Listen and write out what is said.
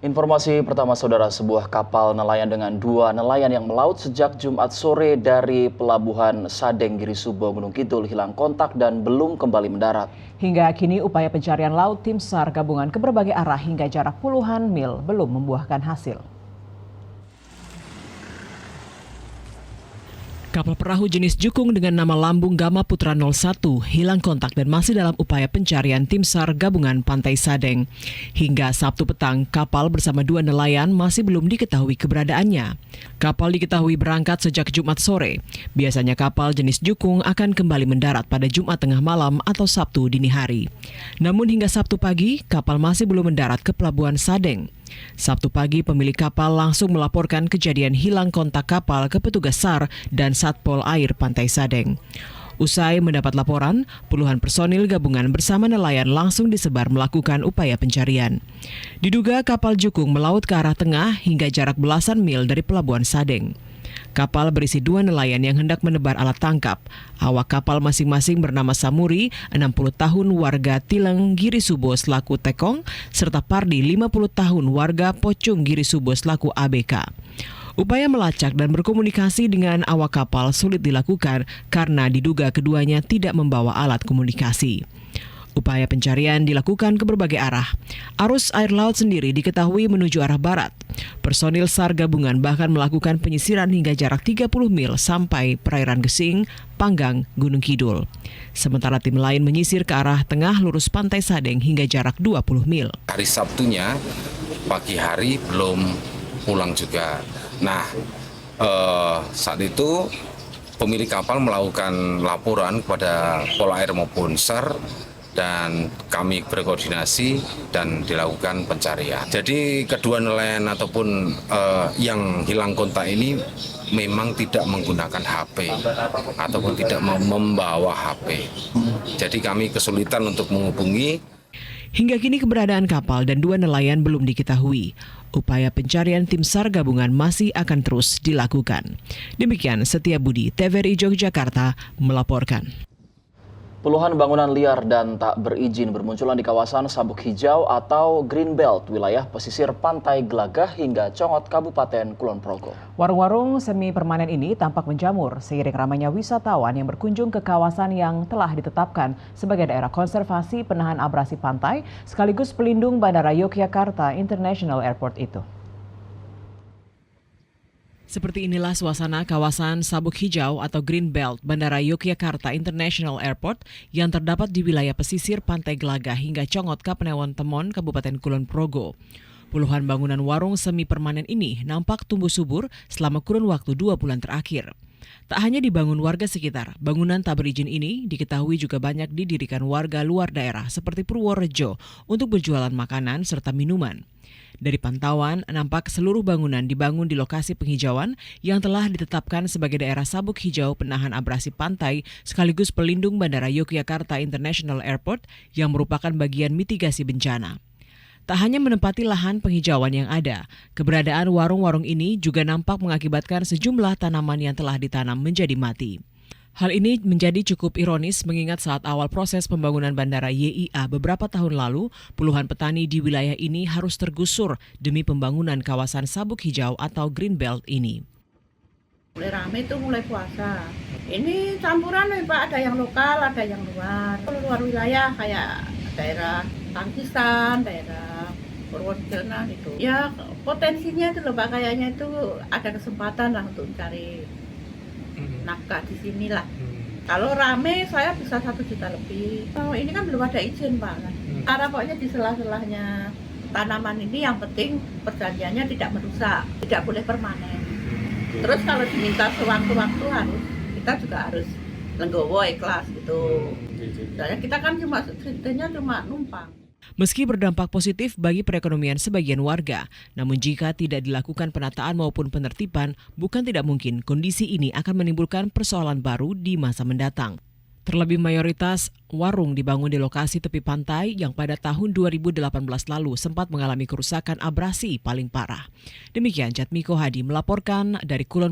Informasi pertama saudara, sebuah kapal nelayan dengan 2 nelayan yang melaut sejak Jumat sore dari pelabuhan Sadeng Girisubo, Gunung Kidul hilang kontak dan belum kembali mendarat. Hingga kini upaya pencarian laut tim SAR gabungan ke berbagai arah hingga jarak puluhan mil belum membuahkan hasil. Kapal perahu jenis Jukung dengan nama lambung Gama Putra 01 hilang kontak dan masih dalam upaya pencarian tim SAR gabungan Pantai Sadeng. Hingga Sabtu petang, kapal bersama 2 nelayan masih belum diketahui keberadaannya. Kapal diketahui berangkat sejak Jumat sore. Biasanya kapal jenis Jukung akan kembali mendarat pada Jumat tengah malam atau Sabtu dini hari. Namun hingga Sabtu pagi, kapal masih belum mendarat ke pelabuhan Sadeng. Sabtu pagi, pemilik kapal langsung melaporkan kejadian hilang kontak kapal ke petugas SAR dan Satpol Air Pantai Sadeng. Usai mendapat laporan, puluhan personil gabungan bersama nelayan langsung disebar melakukan upaya pencarian. Diduga kapal Jukung melaut ke arah tengah hingga jarak belasan mil dari pelabuhan Sadeng. Kapal berisi 2 nelayan yang hendak menebar alat tangkap. Awak kapal masing-masing bernama Samuri, 60 tahun warga Tileng Girisubo selaku Tekong, serta Pardi, 50 tahun warga Pocung Girisubo selaku ABK. Upaya melacak dan berkomunikasi dengan awak kapal sulit dilakukan karena diduga keduanya tidak membawa alat komunikasi. Upaya pencarian dilakukan ke berbagai arah. Arus air laut sendiri diketahui menuju arah barat. Personil SAR gabungan bahkan melakukan penyisiran hingga jarak 30 mil sampai perairan Gesing, Panggang, Gunung Kidul. Sementara tim lain menyisir ke arah tengah lurus Pantai Sadeng hingga jarak 20 mil. Hari Sabtunya pagi hari belum pulang juga. Nah, saat itu pemilik kapal melakukan laporan kepada Polair maupun SAR dan kami berkoordinasi dan dilakukan pencarian. Jadi kedua nelayan ataupun yang hilang kontak ini memang tidak menggunakan HP ataupun tidak membawa HP. Jadi kami kesulitan untuk menghubungi. Hingga kini keberadaan kapal dan 2 nelayan belum diketahui. Upaya pencarian tim SAR gabungan masih akan terus dilakukan. Demikian Setia Budi, TVRI Yogyakarta melaporkan. Puluhan bangunan liar dan tak berizin bermunculan di kawasan Sabuk Hijau atau Green Belt, wilayah pesisir Pantai Glagah hingga Congot, Kabupaten Kulon Progo. Warung-warung semi permanen ini tampak menjamur seiring ramainya wisatawan yang berkunjung ke kawasan yang telah ditetapkan sebagai daerah konservasi penahan abrasi pantai sekaligus pelindung Bandara Yogyakarta International Airport itu. Seperti inilah suasana kawasan Sabuk Hijau atau Green Belt Bandara Yogyakarta International Airport yang terdapat di wilayah pesisir Pantai Glagah hingga Congot, Kapanewon Temon, Kabupaten Kulon Progo. Puluhan bangunan warung semi permanen ini nampak tumbuh subur selama kurun waktu 2 bulan terakhir. Tak hanya dibangun warga sekitar, bangunan tak berizin ini diketahui juga banyak didirikan warga luar daerah seperti Purworejo untuk berjualan makanan serta minuman. Dari pantauan, nampak seluruh bangunan dibangun di lokasi penghijauan yang telah ditetapkan sebagai daerah Sabuk Hijau penahan abrasi pantai sekaligus pelindung Bandara Yogyakarta International Airport yang merupakan bagian mitigasi bencana. Tak hanya menempati lahan penghijauan yang ada, keberadaan warung-warung ini juga nampak mengakibatkan sejumlah tanaman yang telah ditanam menjadi mati. Hal ini menjadi cukup ironis mengingat saat awal proses pembangunan Bandara YIA beberapa tahun lalu, puluhan petani di wilayah ini harus tergusur demi pembangunan kawasan Sabuk Hijau atau Green Belt ini. Mulai rame itu mulai puasa. Ini campuran nih Pak, ada yang lokal, ada yang luar. Luar wilayah kayak daerah Tangkisan, daerah Purworejo itu. Ya potensinya itu loh Pak, kayaknya itu ada kesempatan lah untuk cari nafkah di sini lah. Kalau rame saya bisa 1 juta lebih. Oh, ini kan belum ada izin Pak. Karena pokoknya di sela-selahnya tanaman ini yang penting perjanjiannya tidak merusak, tidak boleh permanen. Terus kalau diminta sewaktu-waktu kita juga harus legowo ikhlas gitu. Soalnya kita kan cuma numpang. Meski berdampak positif bagi perekonomian sebagian warga, namun jika tidak dilakukan penataan maupun penertiban, bukan tidak mungkin kondisi ini akan menimbulkan persoalan baru di masa mendatang. Terlebih mayoritas warung dibangun di lokasi tepi pantai yang pada tahun 2018 lalu sempat mengalami kerusakan abrasi paling parah. Demikian Jatmiko Hadi melaporkan dari Kulon